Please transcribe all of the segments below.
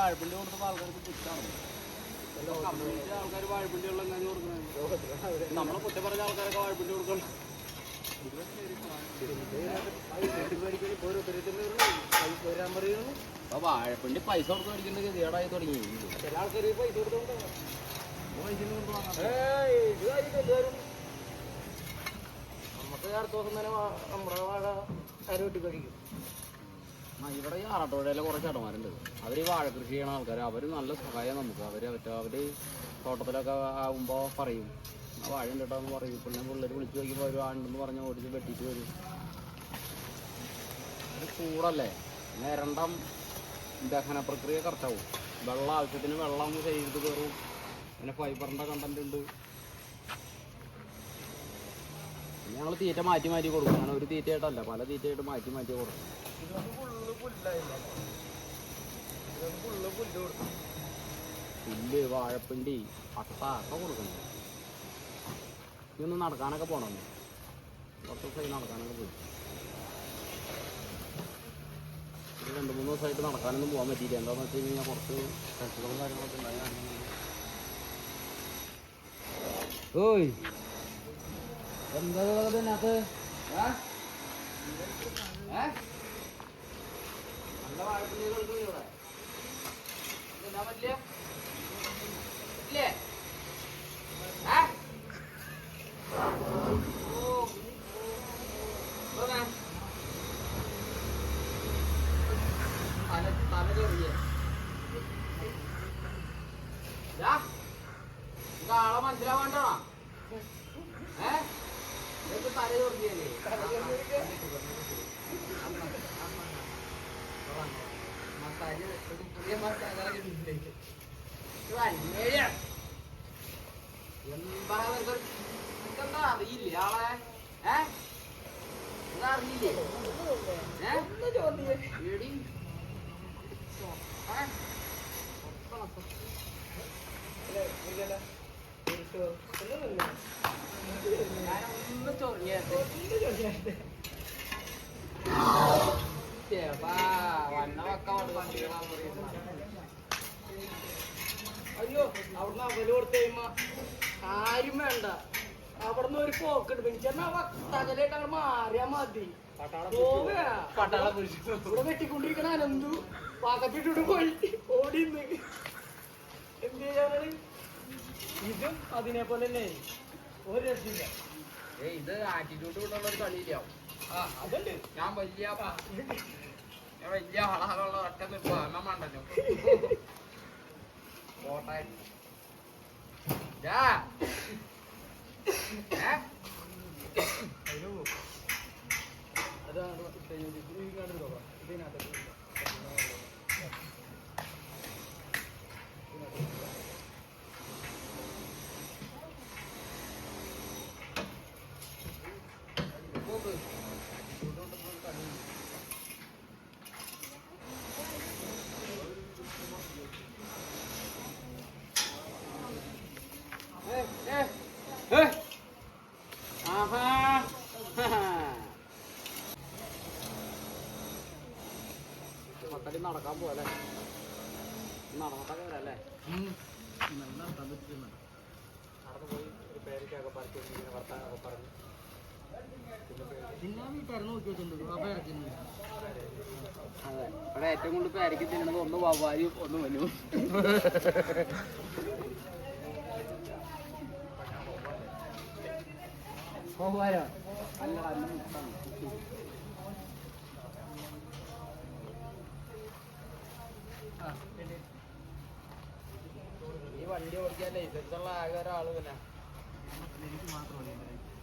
വാഴപ്പിണ്ടി കൊടുത്തപ്പോൾ ആൾക്കാർക്ക് പുറ്റാണ്. ആൾക്കാർ വാഴപ്പിണ്ടിയുള്ള എങ്ങനെ കൊടുക്കുന്നത്? നമ്മളെ കുറ്റം പറഞ്ഞ ആൾക്കാരൊക്കെ വാഴപ്പിണ്ടി കൊടുക്കണം. അപ്പൊ വാഴപ്പിണ്ടി പൈസ കൊടുത്ത് മേടിക്കേണ്ട ഗതികേടായി തുടങ്ങി. ചില ആൾക്കാർ പൈസ കൊടുത്തോണ്ട് നമുക്ക് അടുത്ത ദിവസം തന്നെ നമ്മുടെ വാഴ അര വെട്ടി കഴിക്കും. ഇവിടെ ഈ ആറാട്ടുപുഴയിലെ കുറേ ചേട്ടന്മാരുണ്ട്. അവർ ഈ വാഴ കൃഷി ചെയ്യണ ആൾക്കാർ. അവർ നല്ല സഹായം നമുക്ക്. അവർ തോട്ടത്തിലൊക്കെ ആകുമ്പോൾ പറയും വാഴ ഉണ്ടിട്ടാന്ന് പറയും. പിന്നെ പിള്ളേർ വിളിച്ച് നോക്കിയപ്പോൾ അവർ ആണ്ടെന്ന് പറഞ്ഞ് ഓടിച്ച് വെട്ടിയിട്ട് വരും. അത് ചൂടല്ലേ, രണ്ടാം ദഹന പ്രക്രിയ കറക്റ്റാവും. വെള്ളം ആവശ്യത്തിന് വെള്ളം ശരീരത്തിൽ കയറും. പിന്നെ ഫൈബറിൻ്റെ കണ്ടന്റ് ഉണ്ട്. ഞങ്ങൾ തീറ്റ മാറ്റി മാറ്റി കൊടുക്കും. അങ്ങനെ ഒരു തീറ്റയായിട്ടല്ല, പല തീറ്റയായിട്ട് മാറ്റി മാറ്റി കൊടുക്കും. പുല്ല്, വാഴപ്പിണ്ടി, അട്ട ഒക്കെ കൊടുക്കണം. ഇതൊന്ന് നടക്കാനൊക്കെ പോകണം. കുറച്ച് ദിവസമായി നടക്കാനൊക്കെ പോയി. ഒരു 2-3 ദിവസമായിട്ട് നടക്കാനൊന്നും പോകാൻ പറ്റിയില്ല. എന്താണെന്ന് വെച്ച് കഴിഞ്ഞാൽ കുറച്ച് ടെൻഷനുകളും കാര്യങ്ങളൊക്കെ ഉണ്ടായി. ഓയ് എന്താ ഇതിനകത്ത് നല്ല വാഴപ്പിണ്ടികൾ ഇവിടെ എന്നാ പറ്റില്ല ഇല്ലേ? ആളെ മനസ്സിലാവാണ്ടോ? തല ചോർത്തിയല്ലേ? പുതിയ മസാല എന്താ അറിയില്ലേ ആളെ? എന്താ അറിയില്ലേ? ഞാനൊന്ന് ചൊറിയാട്ടെ. വണ്ണ വെക്കാൻ അയ്യോ, അവിടുന്ന് അവല് കൊടുത്ത് കഴിയുമ്പോ ആരും വേണ്ട. അവിടുന്ന് ഒരു പോക്കുണ്ട്. പിന്നെ തകലായിട്ട് അവിടെ മാറിയാ മതി. ഇവിടെ വെട്ടിക്കൊണ്ടിരിക്കണ അനന്തു പാകപ്പിട്ടിട്ട് പോയി ഓടിന്ന്. എന്ത് ചെയ്യാനാണ്? ഇതും അതിനെ പോലെ തന്നെ ഒരു രക്ഷയില്ല. ഇത് ആറ്റിറ്റ്യൂഡ് കൊണ്ടുള്ള ഒരു കളിയില്ല. അതുണ്ട്. ഞാൻ വലിയ ആളാളുള്ള ഒറ്റ നിൽക്കുക എണ്ണം വേണ്ടല്ലോ. അതാണ് ഇതിനകത്ത് മക്കളി നടക്കാൻ പോവല്ലേ? നടന്നിട്ടൊക്കെ വരല്ലേ? നടന്നു പോയി ഒരു പേരക്കൊക്കെ പറിച്ച് ഇങ്ങനെ വർത്താനൊക്കെ പറഞ്ഞു. പിന്നെ വീട്ടുകാർ നോക്കി വെച്ചിട്ടുണ്ട്. അതെ, ഇവിടെ ഏറ്റവും കൂടുതൽ പേരയ്ക്ക് തിന്നുന്നത് ഒന്ന് വവ്വാലും ഒന്ന് വനു. വവ്വാലോ അല്ല ഈ വണ്ടി ഓടിക്കാൻ ലൈസൻസ് ഉള്ള ആകെ ഒരാള് പിന്നെ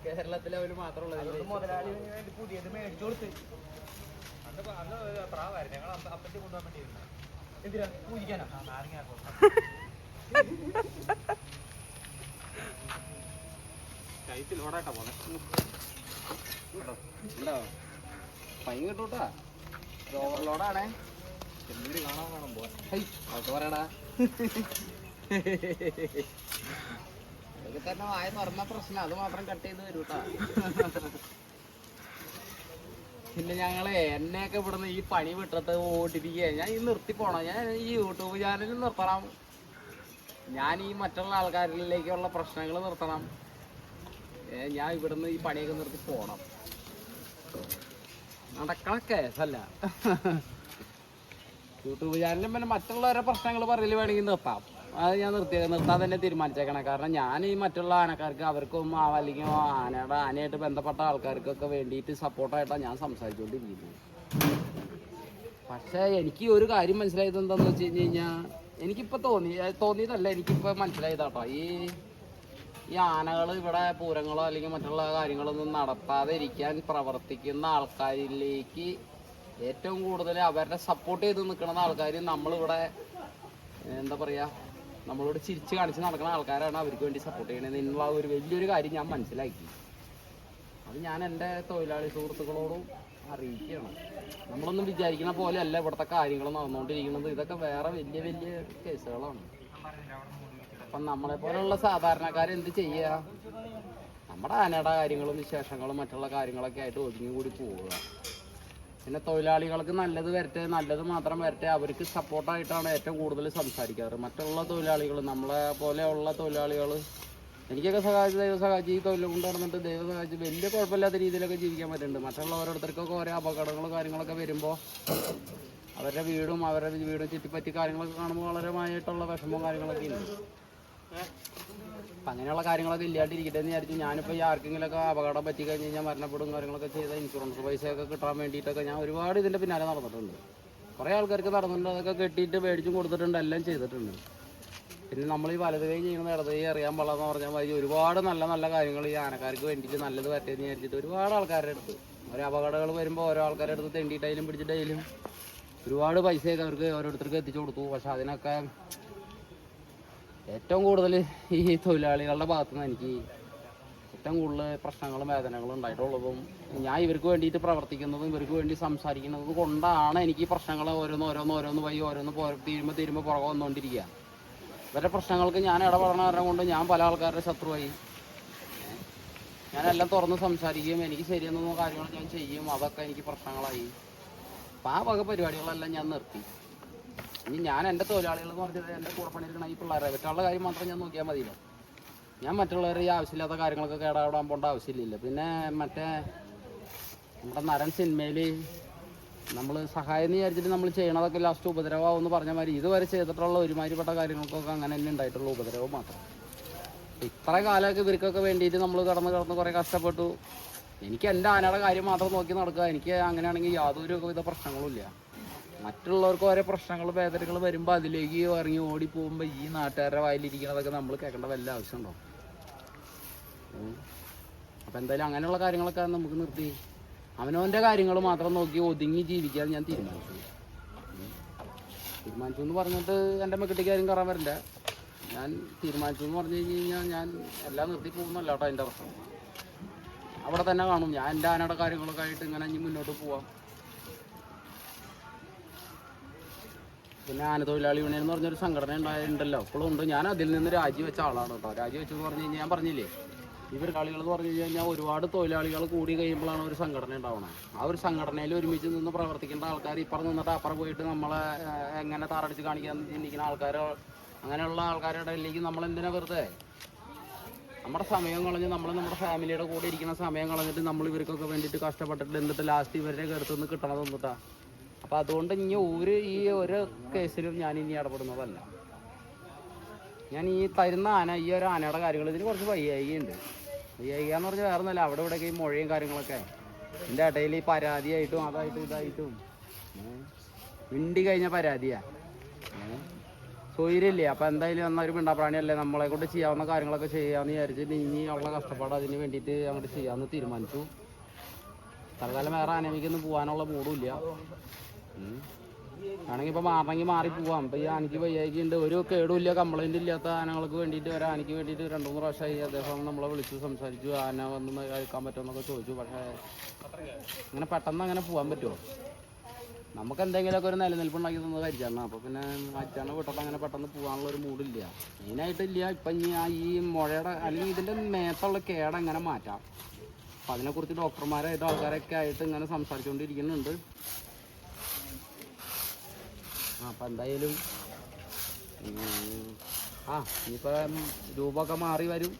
കേരളത്തിലെ അവര് മാത്രമുള്ളത്. മുതലാളി പുതിയത് മേടിച്ചു കൊടുത്ത് ഞങ്ങൾ അപ്പറ്റി കൊണ്ടുപോകാൻ വേണ്ടിയിരുന്നു. എന്തിനാ പൂജിക്കാനാ? കൈത്തിലോടായിട്ടാ പോന്നെ. ഉണ്ടോ പൈ കിട്ടൂട്ടാ. ഓവർലോഡാണേ. ചെമ്മീര് കാണാൻ വേണം പോവാൻ. അവർക്ക് പറയടാ. ഇതൊക്കെ തന്നെ വായ തുറന്ന പ്രശ്നം. അത് മാത്രം കട്ട് ചെയ്ത് വരൂട്ടാ. പിന്നെ എന്നെയൊക്കെ ഇവിടുന്ന് ഈ പണി വിട്ടിട്ട് ഓടിപ്പിക്കുക. ഞാൻ ഈ നിർത്തി പോണം. ഞാൻ ഈ യൂട്യൂബ് ചാനൽ നിർത്തണം. ഞാൻ ഈ മറ്റുള്ള ആൾക്കാരിലേക്കുള്ള പ്രശ്നങ്ങൾ നിർത്തണം. ഞാൻ ഇവിടുന്ന് ഈ പണിയൊക്കെ നിർത്തി പോണം. നടക്കണ കേസല്ല. യൂട്യൂബ് ചാനലും പിന്നെ മറ്റുള്ളവരുടെ പ്രശ്നങ്ങൾ പറയല് വേണമെങ്കിൽ നിർത്താം. അത് ഞാൻ നിർത്താൻ തന്നെ തീരുമാനിച്ചേക്കണം. കാരണം ഞാൻ ഈ മറ്റുള്ള ആനക്കാർക്ക് അവർക്കും അല്ലെങ്കിൽ ആനയായിട്ട് ബന്ധപ്പെട്ട ആൾക്കാർക്കൊക്കെ വേണ്ടിയിട്ട് സപ്പോർട്ടായിട്ടാണ് ഞാൻ സംസാരിച്ചുകൊണ്ടിരിക്കുന്നത്. പക്ഷേ എനിക്ക് ഒരു കാര്യം മനസ്സിലായത് എന്താണെന്ന് വെച്ച് കഴിഞ്ഞാൽ, എനിക്കിപ്പോൾ തോന്നിയതല്ല, എനിക്കിപ്പോൾ മനസ്സിലായതാട്ടോ. ഈ ആനകൾ ഇവിടെ പൂരങ്ങളോ അല്ലെങ്കിൽ മറ്റുള്ള കാര്യങ്ങളൊന്നും നടത്താതെ ഇരിക്കാൻ പ്രവർത്തിക്കുന്ന ആൾക്കാരിലേക്ക് ഏറ്റവും കൂടുതൽ അവരുടെ സപ്പോർട്ട് ചെയ്ത് നിൽക്കുന്ന ആൾക്കാർ നമ്മളിവിടെ എന്താ പറയുക, നമ്മളോട് ചിരിച്ച് കാണിച്ച് നടക്കുന്ന ആൾക്കാരാണ് അവർക്ക് വേണ്ടി സപ്പോർട്ട് ചെയ്യണത് എന്നുള്ള ഒരു വലിയൊരു കാര്യം ഞാൻ മനസ്സിലാക്കി. അത് ഞാൻ എൻ്റെ തൊഴിലാളി സുഹൃത്തുക്കളോടും അറിയിക്കുകയാണ്. നമ്മളൊന്നും വിചാരിക്കുന്ന പോലെ അല്ല ഇവിടുത്തെ കാര്യങ്ങൾ നടന്നുകൊണ്ടിരിക്കുന്നത്. ഇതൊക്കെ വേറെ വലിയ വലിയ കേസുകളാണ്. അപ്പം നമ്മളെപ്പോലുള്ള സാധാരണക്കാരെന്ത് ചെയ്യുക? നമ്മുടെ ആനയുടെ കാര്യങ്ങളും വിശേഷങ്ങളും മറ്റുള്ള കാര്യങ്ങളൊക്കെ ആയിട്ട് ഒതുങ്ങി കൂടി പോവുക. പിന്നെ തൊഴിലാളികൾക്ക് നല്ലത് വരട്ടെ, നല്ലത് മാത്രം വരട്ടെ, അവർക്ക് സപ്പോർട്ടായിട്ടാണ് ഏറ്റവും കൂടുതൽ സംസാരിക്കാറ്. മറ്റുള്ള തൊഴിലാളികൾ, നമ്മളെ പോലെയുള്ള തൊഴിലാളികൾ, എനിക്കൊക്കെ സഹായിച്ച് ദൈവം സഹായിച്ച് ഈ തൊഴിൽ കൊണ്ട് നടന്നിട്ട് ദൈവം സഹായിച്ച് വലിയ കുഴപ്പമില്ലാത്ത രീതിയിലൊക്കെ ജീവിക്കാൻ പറ്റുന്നുണ്ട്. മറ്റുള്ള ഓരോരുത്തർക്കൊക്കെ ഓരോ അപകടങ്ങളും കാര്യങ്ങളൊക്കെ വരുമ്പോൾ അവരുടെ വീടും ചുറ്റിപ്പറ്റി കാര്യങ്ങളൊക്കെ കാണുമ്പോൾ വളരെമായിട്ടുള്ള വിഷമവും കാര്യങ്ങളൊക്കെ ഉണ്ട്. അപ്പം അങ്ങനെയുള്ള കാര്യങ്ങളൊക്കെ ഇല്ലാണ്ടിരിക്കട്ടെ എന്ന് വിചാരിച്ചു. ഞാനിപ്പോൾ ഈ ആർക്കെങ്കിലുമൊക്കെ അപകടം പറ്റി കഴിഞ്ഞ് കഴിഞ്ഞാൽ മരണപ്പെടും കാര്യങ്ങളൊക്കെ ചെയ്ത ഇൻഷുറൻസ് പൈസയൊക്കെ കിട്ടാൻ വേണ്ടിയിട്ടൊക്കെ ഞാൻ ഒരുപാട് ഇതിൻ്റെ പിന്നാലെ നടന്നിട്ടുണ്ട്. കുറേ ആൾക്കാർക്ക് നടന്നിട്ടുണ്ട്. അതൊക്കെ കെട്ടിയിട്ട് മേടിച്ചും കൊടുത്തിട്ടുണ്ട്, എല്ലാം ചെയ്തിട്ടുണ്ട്. പിന്നെ നമ്മൾ ഈ വലത് കൈ ചെയ്യുന്നത് ഇടത് കൈ അറിയാൻ പാടില്ലെന്ന് പറഞ്ഞാൽ മതി. ഒരുപാട് നല്ല നല്ല കാര്യങ്ങൾ ഈ ആനക്കാർക്ക് വേണ്ടിയിട്ട് നല്ലത് പറ്റേന്ന് വിചാരിച്ചിട്ട് ഒരുപാട് ആൾക്കാരുടെ അടുത്ത് ഓരോ അപകടങ്ങൾ വരുമ്പോൾ ഓരോ ആൾക്കാരുടെ അടുത്ത് തെണ്ടിയിട്ടായാലും പിടിച്ചിട്ടായാലും ഒരുപാട് പൈസയൊക്കെ അവർക്ക് ഓരോരുത്തർക്ക് എത്തിച്ചു കൊടുത്തു. പക്ഷെ അതിനൊക്കെ ഏറ്റവും കൂടുതൽ ഈ തൊഴിലാളികളുടെ ഭാഗത്തുനിന്ന് എനിക്ക് ഏറ്റവും കൂടുതൽ പ്രശ്നങ്ങളും വേദനകളും ഉണ്ടായിട്ടുള്ളതും ഞാൻ ഇവർക്ക് വേണ്ടിയിട്ട് പ്രവർത്തിക്കുന്നതും ഇവർക്ക് വേണ്ടി സംസാരിക്കുന്നതും കൊണ്ടാണ് എനിക്ക് ഈ പ്രശ്നങ്ങൾ ഓരോന്ന് വഴി തീരുമ്പോൾ പുറകെ വന്നുകൊണ്ടിരിക്കുക. ഇവരുടെ പ്രശ്നങ്ങൾക്ക് ഞാൻ ഇടപെടണ കാരണം കൊണ്ട് ഞാൻ പല ആൾക്കാരുടെ ശത്രുവായി. ഞാനെല്ലാം തുറന്ന് സംസാരിക്കുകയും എനിക്ക് ശരിയെന്ന കാര്യങ്ങൾ ഞാൻ ചെയ്യും. അതൊക്കെ എനിക്ക് പ്രശ്നങ്ങളായി. അപ്പം ആ വക പരിപാടികളെല്ലാം ഞാൻ നിർത്തി. ഇനി ഞാൻ എൻ്റെ തൊഴിലാളികൾ എന്ന് പറഞ്ഞത് എൻ്റെ കൂടെ പണിയിരിക്കണ ഈ പിള്ളേരെ പറ്റുള്ള കാര്യം മാത്രം ഞാൻ നോക്കിയാൽ മതിയല്ലോ. ഞാൻ മറ്റുള്ളവരെ ഈ ആവശ്യമില്ലാത്ത കാര്യങ്ങളൊക്കെ കേടാവിടാൻ പോകേണ്ട ആവശ്യമില്ല. പിന്നെ മറ്റേ നമ്മുടെ നരൻ സിനിമയിൽ നമ്മൾ സഹായം എന്ന് വിചാരിച്ചിട്ട് നമ്മൾ ചെയ്യണതൊക്കെ ലാസ്റ്റ് ഉപദ്രവമാവെന്ന് പറഞ്ഞ മാതിരി ഇതുവരെ ചെയ്തിട്ടുള്ള ഒരുമാതിരിപ്പെട്ട കാര്യങ്ങൾക്കൊക്കെ അങ്ങനെ തന്നെ ഉണ്ടായിട്ടുള്ള ഉപദ്രവം മാത്രം. ഇത്ര കാലമൊക്കെ ഇവർക്കൊക്കെ വേണ്ടിയിട്ട് നമ്മൾ കടന്ന് കുറേ കഷ്ടപ്പെട്ടു. എനിക്ക് എൻ്റെ ആനയുടെ കാര്യം മാത്രം നോക്കി നടക്കുക. എനിക്ക് അങ്ങനെയാണെങ്കിൽ യാതൊരു വിധ പ്രശ്നങ്ങളും ഇല്ല. മറ്റുള്ളവർക്ക് ഓരോ പ്രശ്നങ്ങൾ വേദനകൾ വരുമ്പോൾ അതിലേക്ക് ഇറങ്ങി ഓടി പോകുമ്പോൾ ഈ നാട്ടുകാരുടെ വായിലിരിക്കുന്നതൊക്കെ നമ്മൾ കേൾക്കേണ്ട വല്ല ആവശ്യമുണ്ടോ? അപ്പം എന്തായാലും അങ്ങനെയുള്ള കാര്യങ്ങളൊക്കെ നമുക്ക് നിർത്തി അവനവൻ്റെ കാര്യങ്ങൾ മാത്രം നോക്കി ഒതുങ്ങി ജീവിക്കാൻ ഞാൻ തീരുമാനിച്ചു എന്ന് പറഞ്ഞിട്ട് എൻ്റെ മെക്കിട്ടിക്കാരും കയറാൻ വരണ്ട. ഞാൻ തീരുമാനിച്ചു എന്ന് പറഞ്ഞു കഴിഞ്ഞാൽ ഞാൻ എല്ലാം നിർത്തി പോകുന്നല്ല കേട്ടോ. എൻ്റെ പ്രശ്നം അവിടെ തന്നെ കാണും. ഞാൻ എൻ്റെ ആനയുടെ കാര്യങ്ങളൊക്കെ ആയിട്ട് ഇങ്ങനെ ഇനി മുന്നോട്ട് പോവാം. പിന്നെ ആനത്തൊഴിലാളി യൂണിയൻ എന്ന് പറഞ്ഞൊരു സംഘടന ഉണ്ടായിട്ടുണ്ടല്ലോ, ഇപ്പോഴും ഉണ്ട്. ഞാൻ അതിൽ നിന്ന് രാജിവെച്ച ആളാണ് കേട്ടോ. രാജിവെച്ചെന്ന് പറഞ്ഞു കഴിഞ്ഞാൽ ഞാൻ പറഞ്ഞില്ലേ, ഇവർ കളികൾ എന്ന് പറഞ്ഞു കഴിഞ്ഞാൽ ഒരുപാട് തൊഴിലാളികൾ കൂടി കഴിയുമ്പോഴാണ് ഒരു സംഘടന ഉണ്ടാവുന്നത്. ആ ഒരു സംഘടനയിൽ ഒരുമിച്ച് നിന്ന് പ്രവർത്തിക്കേണ്ട ആൾക്കാർ ഇപ്പുറം നിന്നിട്ട് അപ്പുറം പോയിട്ട് നമ്മളെ എങ്ങനെ താറടിച്ച് കാണിക്കാൻ ചിന്തിക്കുന്ന ആൾക്കാർ, അങ്ങനെയുള്ള ആൾക്കാരുടെ ഇടയിലേക്ക് നമ്മളെന്തിനാ വെറുതെ നമ്മുടെ സമയം കളഞ്ഞ് നമ്മുടെ ഫാമിലിയുടെ കൂടെ ഇരിക്കുന്ന സമയം കളഞ്ഞിട്ട് നമ്മൾ ഇവർക്കൊക്കെ വേണ്ടിയിട്ട് കഷ്ടപ്പെട്ടിട്ട് എന്നിട്ട് ലാസ്റ്റ് ഇവരുടെ അടുത്തുനിന്ന് കിട്ടണത് എന്നിട്ടാ. അപ്പം അതുകൊണ്ട് ഇനി ഈ ഒരു കേസിലും ഞാൻ ഇനി ഇടപെടുന്നതല്ല. ഞാൻ ഈ തരുന്ന ആന, ഈ ഒരു ആനയുടെ കാര്യങ്ങൾ ഇതിന് കുറച്ച് വയ്യായികയുണ്ട്. വയ്യായിക എന്ന് പറഞ്ഞാൽ വേറെ ഒന്നുമല്ല, അവിടെ ഇവിടെയൊക്കെ ഈ മുഴയും കാര്യങ്ങളൊക്കെ ഇതിൻ്റെ ഇടയിൽ ഈ പരാതിയായിട്ടും അതായിട്ടും ഇതായിട്ടും മിണ്ടി കഴിഞ്ഞ പരാതിയാണ്. സൗകര്യമില്ലേ. അപ്പം എന്തായാലും എന്നൊരു പിണ്ടാപ്രാണിയല്ലേ, നമ്മളെ കൊണ്ട് ചെയ്യാവുന്ന കാര്യങ്ങളൊക്കെ ചെയ്യാമെന്ന് വിചാരിച്ചിട്ട് ഇനി ഉള്ള കഷ്ടപ്പാട് അതിന് വേണ്ടിയിട്ട് അങ്ങോട്ട് ചെയ്യാമെന്ന് തീരുമാനിച്ചു. തൽക്കാലം വേറെ ആനമിക്കൊന്നും പോകാനുള്ള മൂടുമില്ല. ആണെങ്കിൽ ഇപ്പോൾ മാറണമെങ്കിൽ മാറി പോവാം. ഇപ്പോൾ ഈ ആനയ്ക്ക് വയ്യായിക്കുണ്ട്, ഒരു കേടുമില്ല, കംപ്ലൈൻറ്റ് ഇല്ലാത്ത ആനകൾക്ക് വേണ്ടിയിട്ട് ഒരു ആനയ്ക്ക് വേണ്ടിയിട്ട് 2-3 പ്രാവശ്യമായി അദ്ദേഹം നമ്മളെ വിളിച്ച് സംസാരിച്ചു. ആന വന്ന് കഴിക്കാൻ പറ്റുമെന്നൊക്കെ ചോദിച്ചു. പക്ഷേ അങ്ങനെ പെട്ടെന്ന് അങ്ങനെ പോകാൻ പറ്റുമോ? നമുക്ക് എന്തെങ്കിലുമൊക്കെ ഒരു നിലനിൽപ്പുണ്ടാക്കി തന്നത് ഹരിച്ചാണ്. അപ്പോൾ പിന്നെ ഹരിച്ചാണ് വിട്ടിട്ട് അങ്ങനെ പെട്ടെന്ന് പോകാനുള്ള ഒരു മൂഡില്ല, മെയിനായിട്ടില്ല. ഇപ്പം ഇനി ഈ മുഴയുടെ അല്ലെങ്കിൽ ഇതിൻ്റെ മേത്തുള്ള കേടെങ്ങനെ മാറ്റാം, അപ്പം അതിനെക്കുറിച്ച് ഡോക്ടർമാരായിട്ട് ആൾക്കാരൊക്കെ ആയിട്ട് ഇങ്ങനെ സംസാരിച്ചുകൊണ്ടിരിക്കുന്നുണ്ട്. അപ്പം എന്തായാലും ഇനിയിപ്പം രൂപമൊക്കെ മാറി വരും.